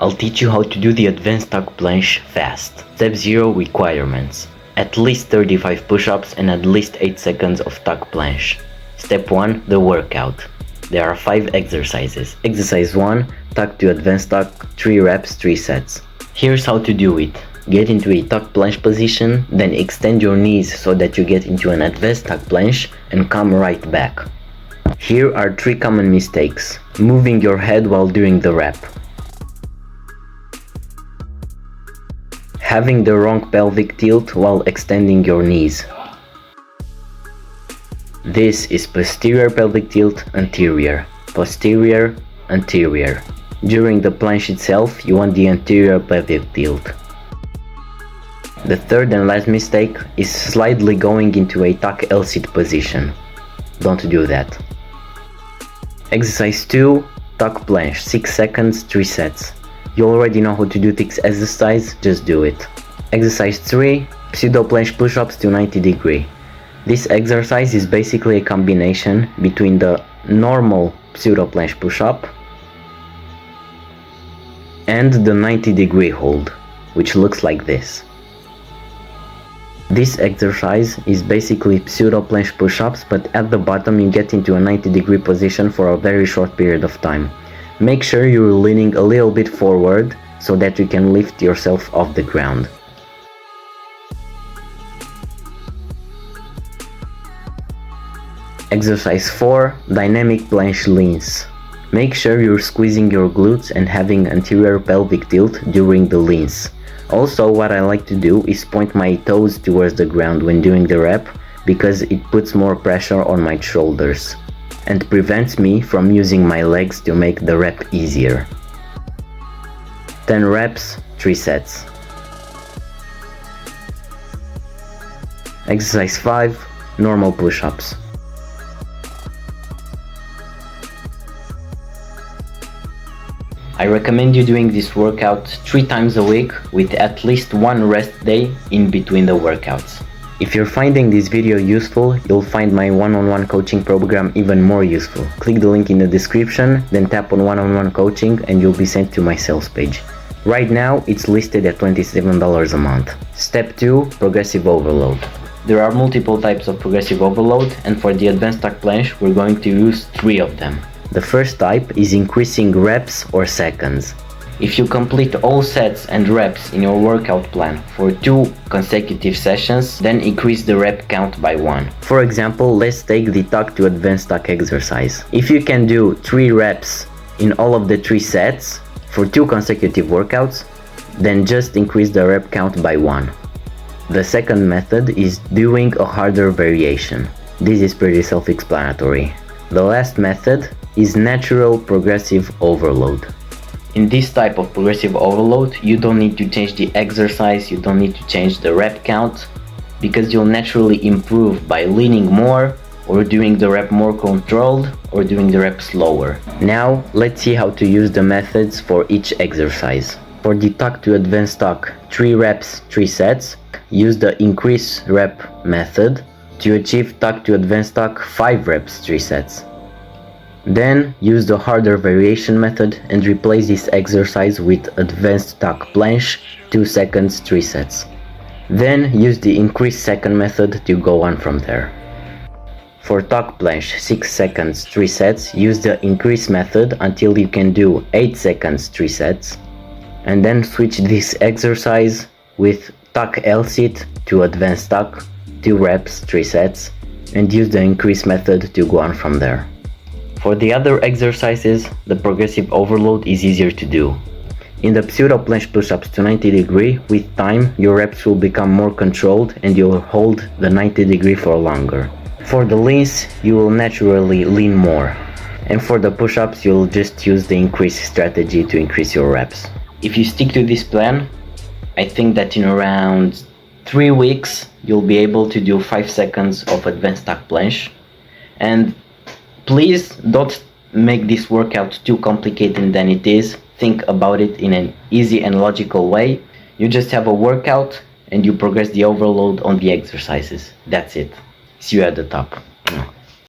I'll teach you how to do the advanced tuck planche fast. Step 0 requirements. At least 35 push-ups and at least 8 seconds of tuck planche. Step 1 the workout. There are 5 exercises. Exercise 1 tuck to advanced tuck, 3 reps, 3 sets. Here's how to do it. Get into a tuck planche position, then extend your knees so that you get into an advanced tuck planche and come right back. Here are 3 common mistakes. Moving your head while doing the rep. Having the wrong pelvic tilt while extending your knees. This is posterior pelvic tilt, anterior. Posterior, anterior. During the planche itself, you want the anterior pelvic tilt. The third and last mistake is slightly going into a tuck L-sit position. Don't do that. Exercise 2, tuck planche, 6 seconds, 3 sets. You already know how to do this exercise, just do it. Exercise 3, pseudo planche push-ups to 90 degree. This exercise is basically a combination between the normal pseudo planche push-up and the 90 degree hold, which looks like this. This exercise is basically pseudo planche push-ups, but at the bottom you get into a 90 degree position for a very short period of time. Make sure you're leaning a little bit forward so that you can lift yourself off the ground. Exercise 4, dynamic planche leans. Make sure you're squeezing your glutes and having anterior pelvic tilt during the leans. Also, what I like to do is point my toes towards the ground when doing the rep, because it puts more pressure on my shoulders and prevents me from using my legs to make the rep easier. 10 reps, 3 sets. Exercise 5, normal push-ups. I recommend you doing this workout 3 times a week with at least 1 rest day in between the workouts. If you're finding this video useful, you'll find my one-on-one coaching program even more useful. Click the link in the description, then tap on one-on-one coaching and you'll be sent to my sales page. Right now, it's listed at $27 a month. Step 2, progressive overload. There are multiple types of progressive overload, and for the advanced tuck planche, we're going to use 3 of them. The first type is increasing reps or seconds. If you complete all sets and reps in your workout plan for 2 consecutive sessions, then increase the rep count by 1. For example, let's take the tuck to advanced tuck exercise. If you can do 3 reps in all of the 3 sets for 2 consecutive workouts, then just increase the rep count by 1. The second method is doing a harder variation. This is pretty self-explanatory. The last method is natural progressive overload. In this type of progressive overload, you don't need to change the exercise, you don't need to change the rep count, because you'll naturally improve by leaning more, or doing the rep more controlled, or doing the rep slower. Now, let's see how to use the methods for each exercise. For the tuck to advanced tuck, 3 reps, 3 sets, use the increase rep method. To achieve tuck to advanced tuck, 5 reps, 3 sets. Then use the harder variation method and replace this exercise with advanced tuck planche, 2 seconds, 3 sets. Then use the increase second method to go on from there. For tuck planche, 6 seconds, 3 sets, use the increase method until you can do 8 seconds, 3 sets. And then switch this exercise with tuck L-sit to advanced tuck, 2 reps, 3 sets, and use the increase method to go on from there. For the other exercises, the progressive overload is easier to do. In the pseudo planche push-ups to 90 degree, with time your reps will become more controlled and you'll hold the 90 degree for longer. For the leans, you will naturally lean more. And for the push-ups, you'll just use the increase strategy to increase your reps. If you stick to this plan, I think that in around 3 weeks, you'll be able to do 5 seconds of advanced tuck planche. And please don't make this workout too complicated than it is. Think about it in an easy and logical way. You just have a workout and you progress the overload on the exercises. That's it. See you at the top.